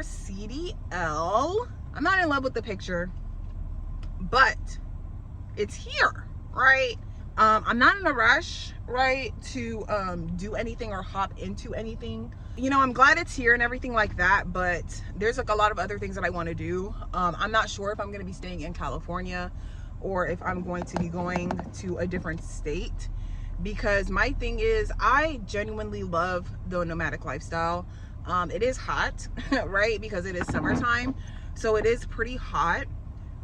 CDL. I'm not in love with the picture, but it's here, right? I'm not in a rush, right, to do anything or hop into anything. You know, I'm glad it's here and everything like that, but there's like a lot of other things that I want to do. I'm not sure if I'm going to be staying in California or if I'm going to be going to a different state, because my thing is I genuinely love the nomadic lifestyle. It is hot, right, because it is summertime, so it is pretty hot,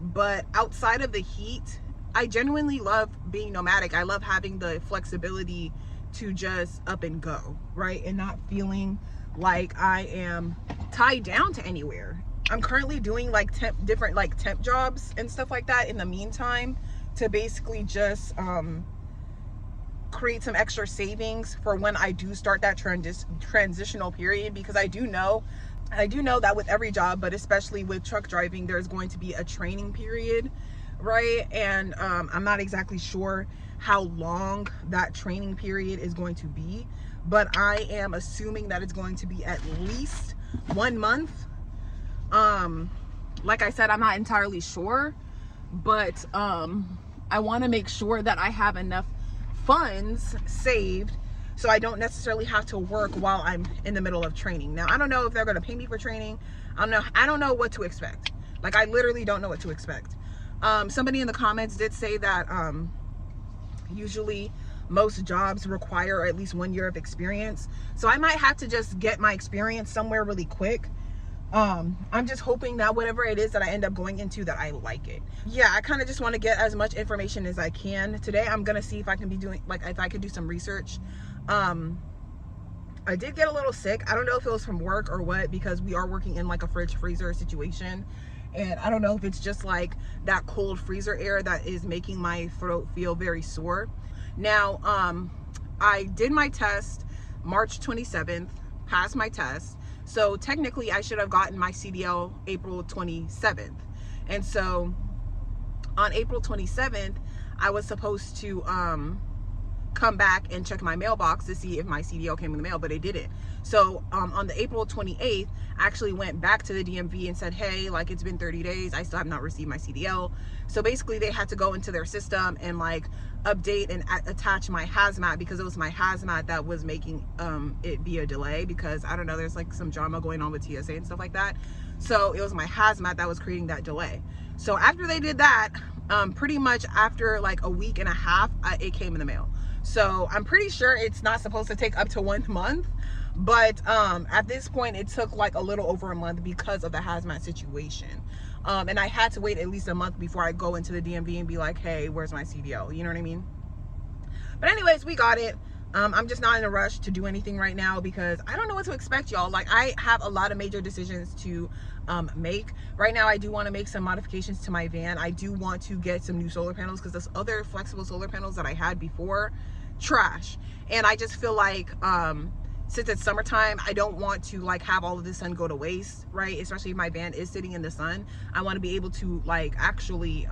but outside of the heat, I genuinely love being nomadic. I love having the flexibility to just up and go, right, and not feeling like I am tied down to anywhere. I'm currently doing like different temp jobs and stuff like that in the meantime to basically just create some extra savings for when I do start that transitional period, because I do know that with every job, but especially with truck driving, there's going to be a training period, right? And I'm not exactly sure how long that training period is going to be, but I am assuming that it's going to be at least 1 month. Like I said, I'm not entirely sure, but I want to make sure that I have enough funds saved so I don't necessarily have to work while I'm in the middle of training. Now, I don't know if they're going to pay me for training. I don't know what to expect. Like, I literally don't know what to expect. Somebody in the comments did say that usually most jobs require at least 1 year of experience, so I might have to just get my experience somewhere really quick. I'm just hoping that whatever it is that I end up going into, that I like it. Yeah, I kind of just want to get as much information as I can. Today I'm gonna see if I can be doing, like, if I could do some research. I did get a little sick. I don't know if it was from work or what, because we are working in like a fridge freezer situation, and I don't know if it's just like that cold freezer air that is making my throat feel very sore. Now, I did my test March 27th, passed my test. So technically I should have gotten my CDL April 27th. And so on April 27th, I was supposed to come back and check my mailbox to see if my CDL came in the mail, but it didn't. So on the April 28th, I actually went back to the DMV and said, hey, like, it's been 30 days. I still have not received my CDL. So basically they had to go into their system and like update and attach my hazmat, because it was my hazmat that was making it be a delay, because I don't know, there's like some drama going on with TSA and stuff like that. So it was my hazmat that was creating that delay. So after they did that, pretty much after like a week and a half, it came in the mail. So I'm pretty sure it's not supposed to take up to 1 month, but at this point it took like a little over a month because of the hazmat situation. And I had to wait at least a month before I go into the DMV and be like, hey, where's my CDL? You know what I mean? But anyways, we got it. I'm just not in a rush to do anything right now because I don't know what to expect, y'all. Like, I have a lot of major decisions to make. Right now, I do want to make some modifications to my van. I do want to get some new solar panels, because those other flexible solar panels that I had before, trash. And I just feel like since it's summertime, I don't want to like have all of the sun go to waste, right? Especially if my van is sitting in the sun. I want to be able to like actually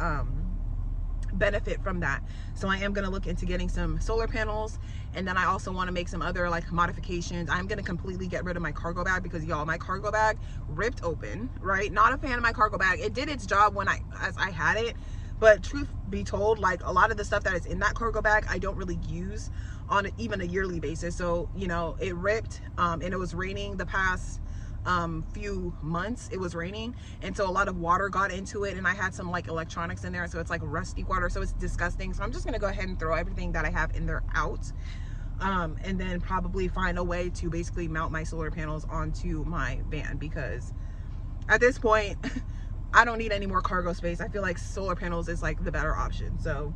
benefit from that. So I am going to look into getting some solar panels, and then I also want to make some other like modifications. I'm going to completely get rid of my cargo bag, because y'all, my cargo bag ripped open, right? Not a fan of my cargo bag. It did its job when I had it, but truth be told, like, a lot of the stuff that is in that cargo bag I don't really use on even a yearly basis. So, you know, it ripped, and it was raining the past few months. It was raining, and so a lot of water got into it, and I had some like electronics in there, so it's like rusty water, so it's disgusting. So I'm just gonna go ahead and throw everything that I have in there out, and then probably find a way to basically mount my solar panels onto my van, because at this point I don't need any more cargo space. I feel like solar panels is like the better option. So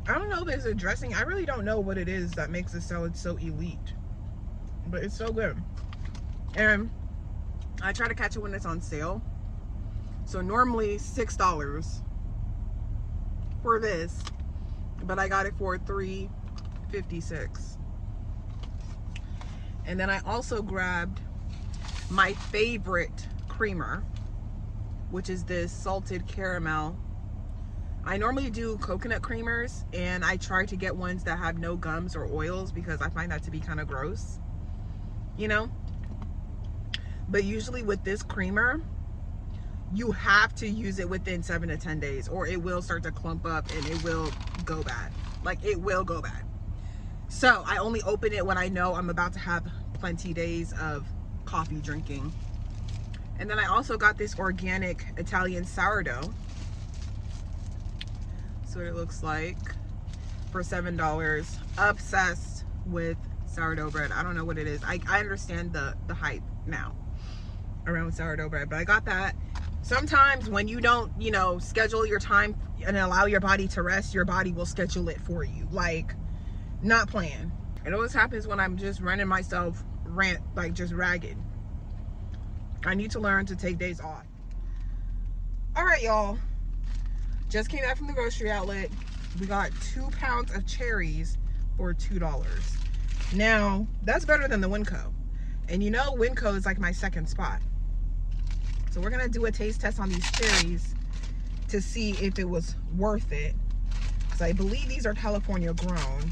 I don't know if there's a dressing. I really don't know what it is that makes the salad so elite, but it's so good. And I try to catch it when it's on sale. So normally $6 for this, but I got it for $3.56. And then I also grabbed my favorite creamer, which is this salted caramel. I normally do coconut creamers, and I try to get ones that have no gums or oils, because I find that to be kind of gross, you know? But usually with this creamer, you have to use it within 7 to 10 days or it will start to clump up and it will go bad. Like, it will go bad. So I only open it when I know I'm about to have plenty days of coffee drinking. And then I also got this organic Italian sourdough. That's what it looks like, for $7. Obsessed with sourdough bread. I don't know what it is. I understand the hype now around sourdough bread, but I got that. Sometimes when you don't, you know, schedule your time and allow your body to rest, your body will schedule it for you. Like, not playing. It always happens when I'm just running myself like just ragged. I need to learn to take days off. All right, y'all. Just came back from the grocery outlet. We got 2 pounds of cherries for $2. Now, that's better than the Winco. And you know, Winco is like my second spot. So we're gonna do a taste test on these cherries to see if it was worth it. Because I believe these are California grown.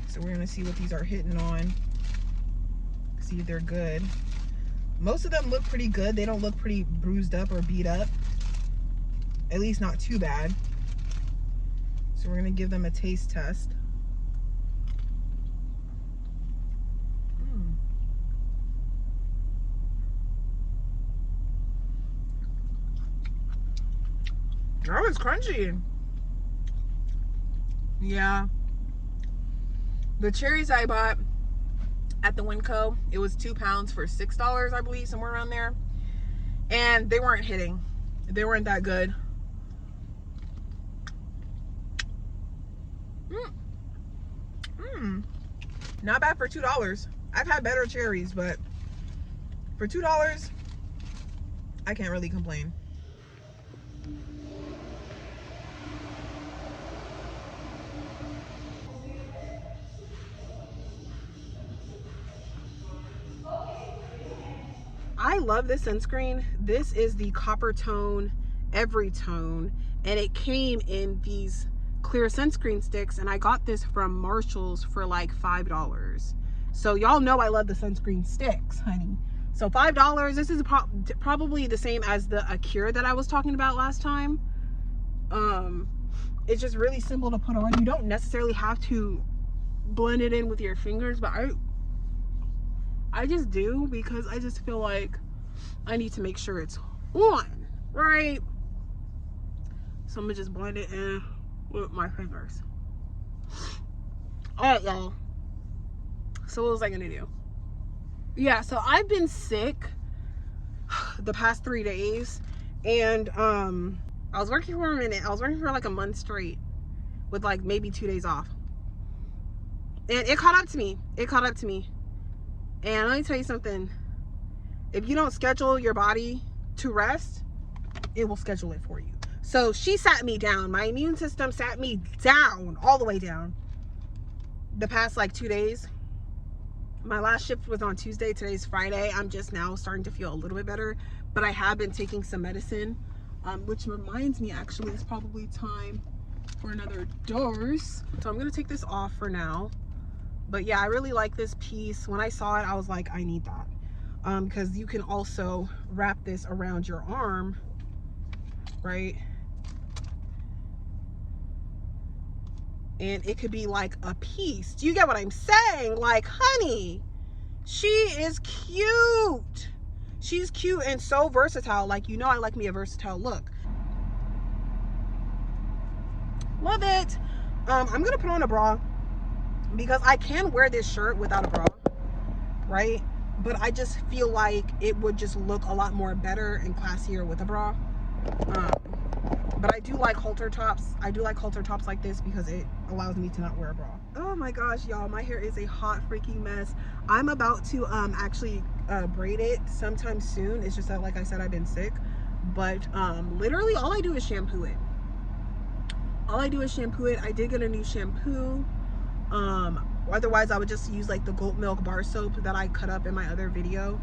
So we're gonna see what these are hitting on. See if they're good. Most of them look pretty good. They don't look pretty bruised up or beat up. At least not too bad. So we're gonna give them a taste test. Oh, it's crunchy. Yeah. The cherries I bought at the Winco, it was 2 pounds for $6, I believe, somewhere around there. And they weren't hitting. They weren't that good. Not bad for $2. I've had better cherries, but for $2, I can't really complain. I love this sunscreen. This is the Copper Tone Every Tone, and it came in these clear sunscreen sticks, and I got this from Marshall's for like $5. So y'all know I love the sunscreen sticks, honey. So $5. This is probably the same as the Acure that I was talking about last time. It's just really simple to put on. You don't necessarily have to blend it in with your fingers, but I just do, because I just feel like I need to make sure it's on, right? So I'm gonna just blend it in with my fingers. All right, y'all. So what was I gonna do? Yeah, so I've been sick the past 3 days, and I was working for a minute. I was working for like a month straight with like maybe 2 days off. And it caught up to me. It caught up to me. And let me tell you something. If you don't schedule your body to rest, it will schedule it for you. So she sat me down. My immune system sat me down, all the way down, the past like 2 days. My last shift was on Tuesday. Today's Friday. I'm just now starting to feel a little bit better, but I have been taking some medicine, which reminds me, actually, it's probably time for another dose. So I'm going to take this off for now. But yeah, I really like this piece. When I saw it, I was like, I need that. Because you can also wrap this around your arm, right? And it could be like a piece. Do you get what I'm saying? Like, honey, she is cute. She's cute and so versatile. Like, you know, I like me a versatile look. Love it. I'm gonna put on a bra, because I can wear this shirt without a bra, right? But I just feel like it would just look a lot more better and classier with a bra. But I do like halter tops. I do like halter tops like this because it allows me to not wear a bra. Oh my gosh, y'all, my hair is a hot freaking mess. I'm about to actually braid it sometime soon. It's just that, like I said, I've been sick. But literally all I do is shampoo it. All I do is shampoo it. I did get a new shampoo. Otherwise I would just use like the goat milk bar soap that I cut up in my other video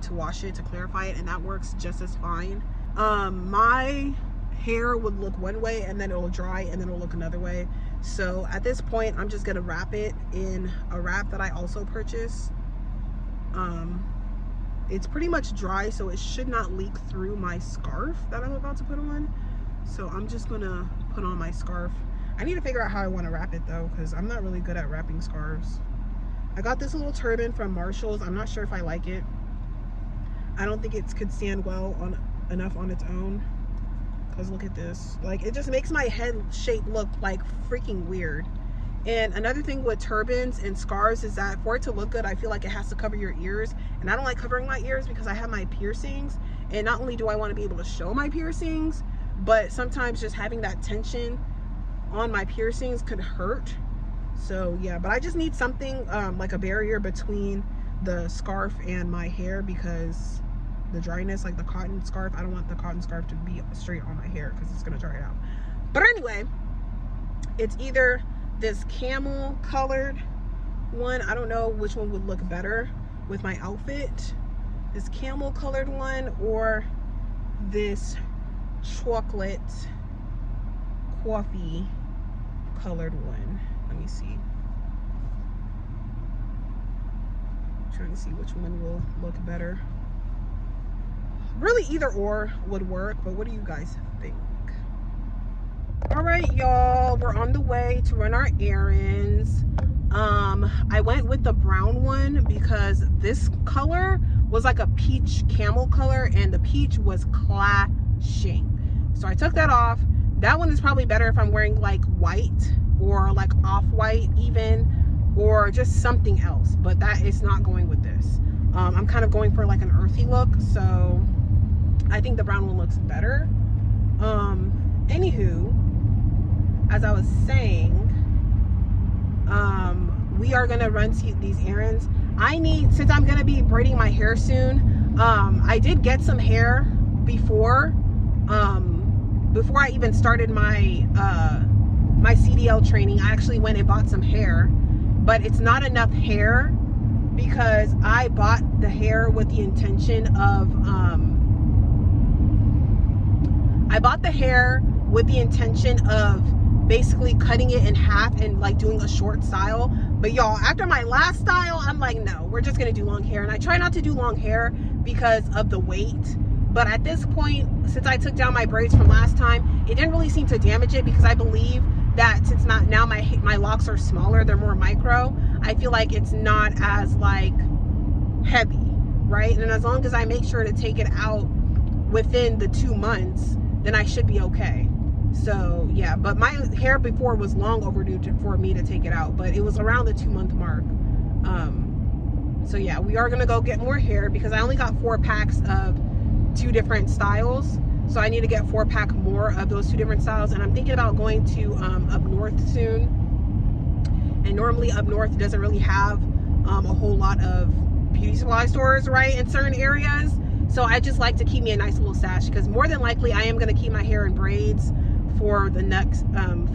to wash it, to clarify it, and that works just as fine. My hair would look one way and then it'll dry and then it'll look another way. So at this point I'm just gonna wrap it in a wrap that I also purchased. It's pretty much dry, so it should not leak through my scarf that I'm about to put on. So I'm just gonna put on my scarf. I need to figure out how I want to wrap it though, because I'm not really good at wrapping scarves. I got this little turban from Marshall's. I'm not sure if I like it. I don't think it could stand well enough on its own. Because look at this. Like, it just makes my head shape look like freaking weird. And another thing with turbans and scarves is that for it to look good, I feel like it has to cover your ears. And I don't like covering my ears because I have my piercings. And not only do I want to be able to show my piercings, but sometimes just having that tension on my piercings could hurt. So yeah, but I just need something like a barrier between the scarf and my hair because the dryness, like the cotton scarf, I don't want the cotton scarf to be straight on my hair because it's gonna dry it out. But anyway, it's either this camel colored one, I don't know which one would look better with my outfit, this camel colored one, or this chocolate coffee colored one. Let me see. I'm trying to see which one will look better. Really either or would work, but what do you guys think? All right, y'all, we're on the way to run our errands. I went with the brown one because this color was like a peach camel color and the peach was clashing. So I took that off. That one is probably better if I'm wearing like white or like off-white even, or just something else, but that is not going with this. I'm kind of going for like an earthy look, so I think the brown one looks better. Anywho, as I was saying, we are gonna run these errands. Since I'm gonna be braiding my hair soon, I did get some hair before I even started my my CDL training. I actually went and bought some hair, but it's not enough hair because I bought the hair with the intention of basically cutting it in half and like doing a short style. But y'all, after my last style, I'm like, no, we're just gonna do long hair. And I try not to do long hair because of the weight. But at this point, since I took down my braids from last time, it didn't really seem to damage it because I believe that since now my locks are smaller, they're more micro, I feel like it's not as like heavy, right? And as long as I make sure to take it out within the 2 months, then I should be okay. So yeah, but my hair before was long overdue for me to take it out, but it was around the 2-month mark. So yeah, we are gonna go get more hair because I only got 4 packs of 2 different styles. So I need to get 4-pack more of those 2 different styles. And I'm thinking about going to up north soon. And normally up north doesn't really have a whole lot of beauty supply stores, right, in certain areas. So I just like to keep me a nice little stash because more than likely I am going to keep my hair in braids for the next,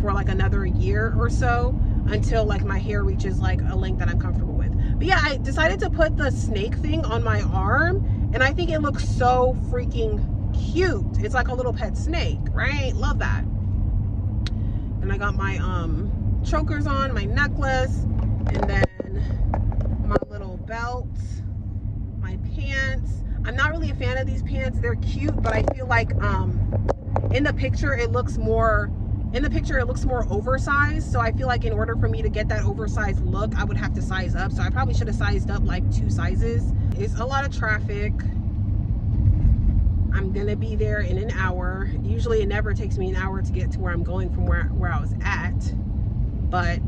for like another year or so until like my hair reaches like a length that I'm comfortable with. But yeah, I decided to put the snake thing on my arm and I think it looks so freaking cute. It's like a little pet snake, right? Love that. And I got my chokers on, my necklace, and then my little belt, my pants. I'm not really a fan of these pants. They're cute, but I feel like in the picture it looks more oversized. So I feel like in order for me to get that oversized look, I would have to size up. So I probably should have sized up like 2 sizes. It's a lot of traffic. I'm gonna be there in an hour. Usually it never takes me an hour to get to where I'm going from where I was at, but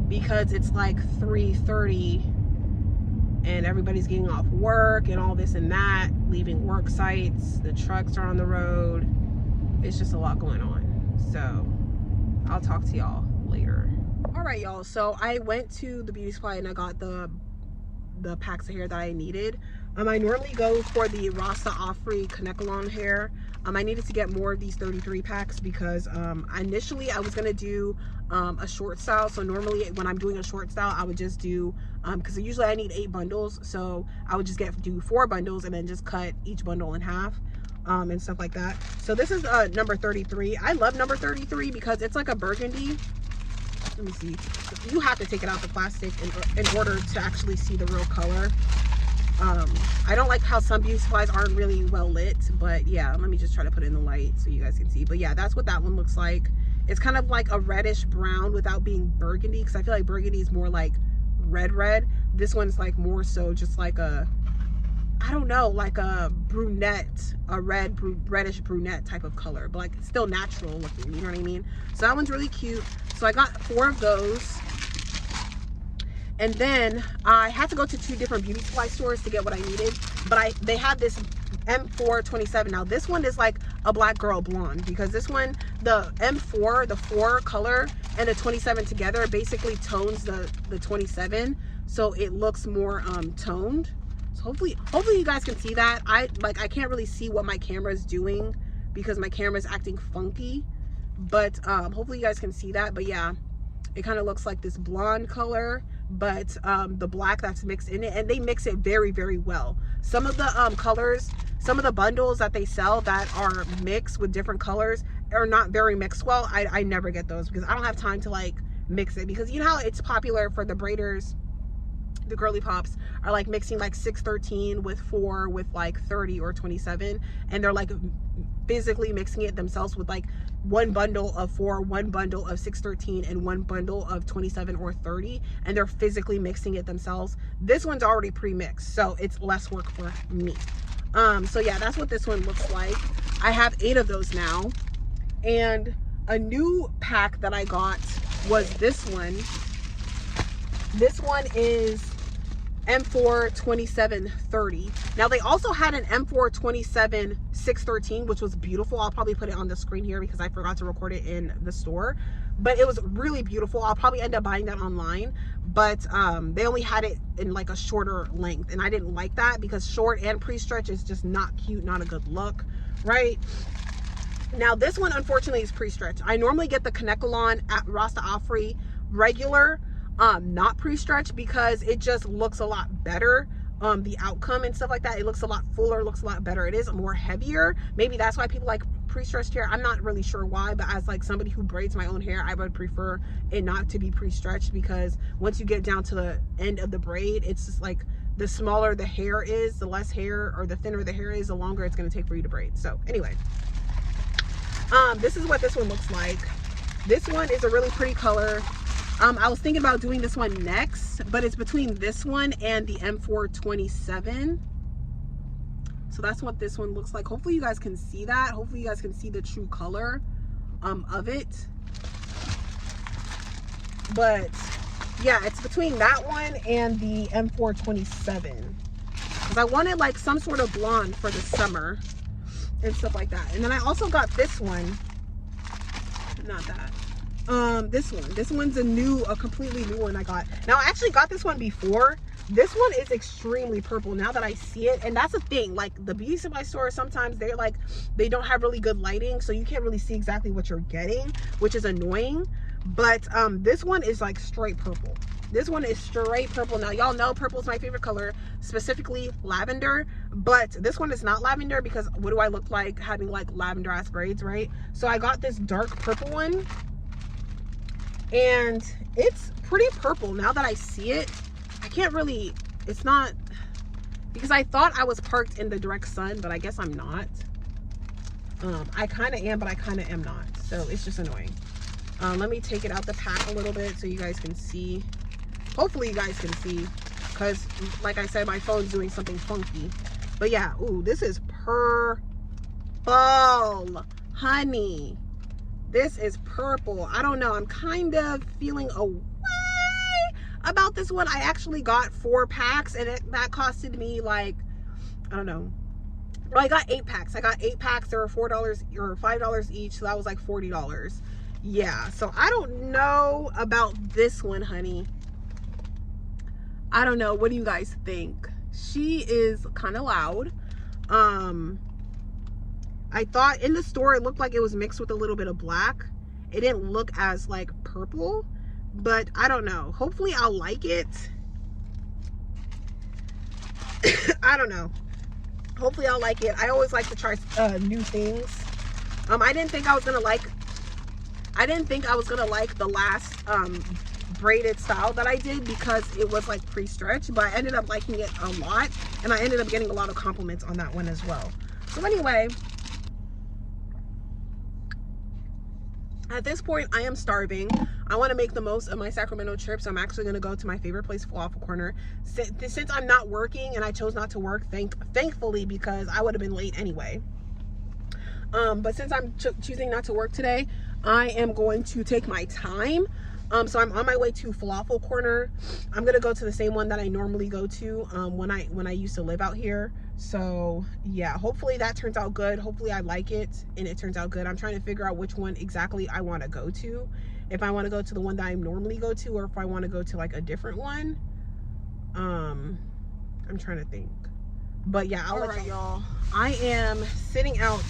because it's like 3:30 and everybody's getting off work and all this and that, leaving work sites, the trucks are on the road, it's just a lot going on. So I'll talk to y'all later. All right, y'all, so I went to the beauty supply and I got the packs of hair that I needed. I normally go for the Rasta Afri Kanekalon hair. I needed to get more of these 33 packs because initially I was gonna do a short style. So normally when I'm doing a short style, I would just do, because usually I need 8 bundles. So I would just do 4 bundles and then just cut each bundle in half and stuff like that. So this is number 33. I love number 33 because it's like a burgundy. Let me see. You have to take it out the plastic in order to actually see the real color. I don't like how some beauty supplies aren't really well lit, but yeah, let me just try to put it in the light so you guys can see. But yeah, that's what that one looks like. It's kind of like a reddish brown without being burgundy, because I feel like burgundy is more like red. This one's like more so just like a, I don't know, like a brunette, a reddish brunette type of color, but like still natural looking, you know what I mean? So that one's really cute. So I got 4 of those. And then I had to go to 2 different beauty supply stores to get what I needed, but they had this M427. Now this one is like a black girl blonde, because this one, the M4, the 4 color and the 27 together basically tones the 27, so it looks more toned. So hopefully you guys can see that. I can't really see what my camera is doing because my camera is acting funky, but hopefully you guys can see that. But yeah, it kind of looks like this blonde color, but the black that's mixed in it, and they mix it very, very well. Some of the colors, some of the bundles that they sell that are mixed with different colors are not very mixed well. I never get those because I don't have time to like mix it, because you know how it's popular for the braiders, the girly pops are like mixing like 613 with 4 with like 30 or 27, and they're like physically mixing it themselves with like 1 bundle of 4, 1 bundle of 613, and 1 bundle of 27 or 30, and they're physically mixing it themselves. This one's already pre-mixed, so it's less work for me. So yeah, that's what this one looks like. I have 8 of those now, and a new pack that I got was this one. This one is M4 2730. Now they also had an M4 27 613, which was beautiful. I'll probably put it on the screen here because I forgot to record it in the store, but it was really beautiful. I'll probably end up buying that online, but they only had it in like a shorter length, and I didn't like that because short and pre-stretch is just not cute, not a good look, right? Now this one unfortunately is pre-stretch. I normally get the Kanekalon at Rasta Afri regular, not pre-stretch, because it just looks a lot better. The outcome and stuff like that, it looks a lot fuller, looks a lot better. It is more heavier. Maybe that's why people like pre-stretched hair. I'm not really sure why, but as like somebody who braids my own hair, I would prefer it not to be pre-stretched, because once you get down to the end of the braid, it's just like the smaller the hair is, the less hair, or the thinner the hair is, the longer it's going to take for you to braid. So anyway, this is what this one looks like. This one is a really pretty color. I was thinking about doing this one next, but it's between this one and the M427. So that's what this one looks like. Hopefully you guys can see that. Hopefully you guys can see the true color of it. But yeah, it's between that one and the M427. Because I wanted like some sort of blonde for the summer and stuff like that. And then I also got this one. Not that. This one's a completely new one I got. Now I actually got this one before. This one is extremely purple now that I see it, and that's the thing, like the beauty supply store, sometimes they don't have really good lighting, so you can't really see exactly what you're getting, which is annoying. But this one is like straight purple. This one is straight purple. Now y'all know purple is my favorite color, specifically lavender, but this one is not lavender, because what do I look like having like lavender ass braids, right? So I got this dark purple one, and it's pretty purple now that I see it. I can't really, it's not, because I thought I was parked in the direct sun, but I guess I'm not. I kind of am, but I kind of am not, so it's just annoying. Let me take it out the pack a little bit so you guys can see. Hopefully you guys can see, because like I said, my phone's doing something funky. But yeah, ooh, this is purple, honey. This is purple. I don't know, I'm kind of feeling a way about this one. I actually got 4 packs, and that costed me like, I don't know. Well, I got 8 packs. I got 8 packs. They were $4 or $5 each, so that was like $40. Yeah, so I don't know about this one, honey. I don't know. What do you guys think? She is kind of loud. I thought in the store it looked like it was mixed with a little bit of black. It didn't look as like purple, but I don't know. Hopefully I'll like it. I don't know. Hopefully I'll like it. I always like to try new things. I didn't think I was gonna like the last braided style that I did, because it was like pre-stretch, but I ended up liking it a lot. And I ended up getting a lot of compliments on that one as well. So anyway, at this point, I am starving. I want to make the most of my Sacramento trip, so I'm actually going to go to my favorite place, Falafel Corner. Since I'm not working, and I chose not to work, thankfully, because I would have been late anyway. But since I'm choosing not to work today, I am going to take my time. So I'm on my way to Falafel Corner. I'm gonna go to the same one that I normally go to when I used to live out here. So yeah, hopefully that turns out good. Hopefully I like it and it turns out good. I'm trying to figure out which one exactly I want to go to. If I want to go to the one that I normally go to, or if I want to go to like a different one. I'm trying to think. But yeah, I'll let y'all. I am sitting out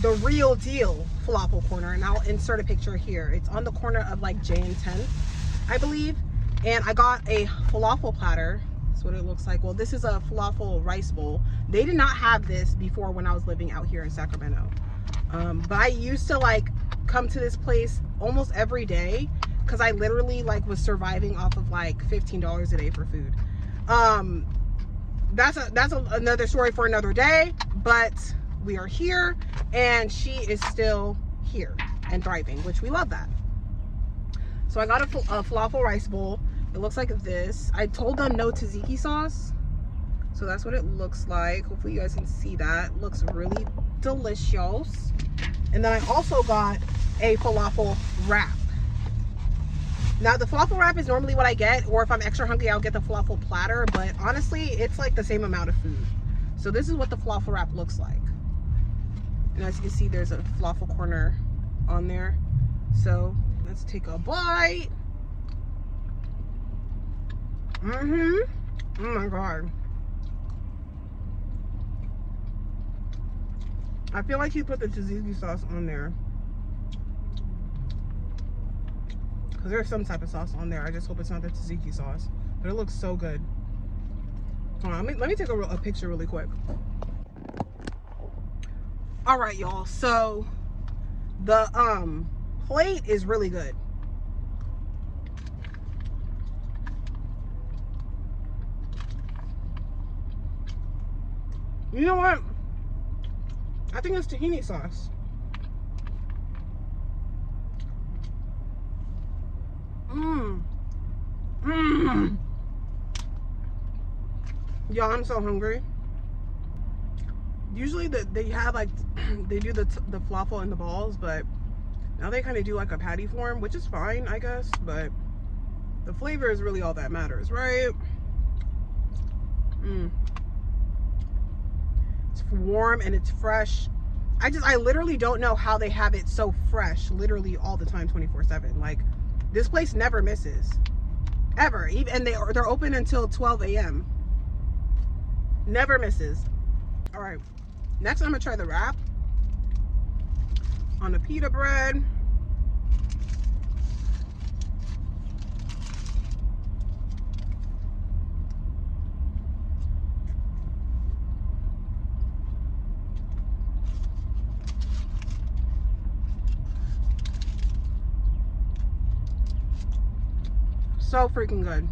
the Real Deal Falafel Corner, and I'll insert a picture here. It's on the corner of like J and 10th, I believe. And I got a falafel platter. That's what it looks like. Well, this is a falafel rice bowl. They did not have this before when I was living out here in Sacramento. But I used to like come to this place almost every day because I literally like was surviving off of like $15 a day for food. That's another story for another day, but we are here and she is still here and thriving, which we love that. So I got a falafel rice bowl. It looks like this. I told them no tzatziki sauce, so that's what it looks like. Hopefully you guys can see that. It looks really delicious. And then I also got a falafel wrap. Now the falafel wrap is normally what I get, or if I'm extra hungry I'll get the falafel platter, but honestly it's like the same amount of food. So this is what the falafel wrap looks like. And as you can see, there's a Falafel Corner on there. So let's take a bite. Oh my God. I feel like he put the tzatziki sauce on there, because there's some type of sauce on there. I just hope it's not the tzatziki sauce. But it looks so good. Hold on, let me take a picture really quick. All right, y'all. So the plate is really good. You know what? I think it's tahini sauce. Y'all, I'm so hungry. Usually they have like they do the falafel in the balls, but now they kind of do like a patty form, which is fine, I guess, but the flavor is really all that matters, right? It's warm and it's fresh. I literally don't know how they have it so fresh literally all the time, 24/7. Like, this place never misses, ever. And they're open until 12 a.m. Never misses. All right, next I'm gonna try the wrap on the pita bread. So freaking good.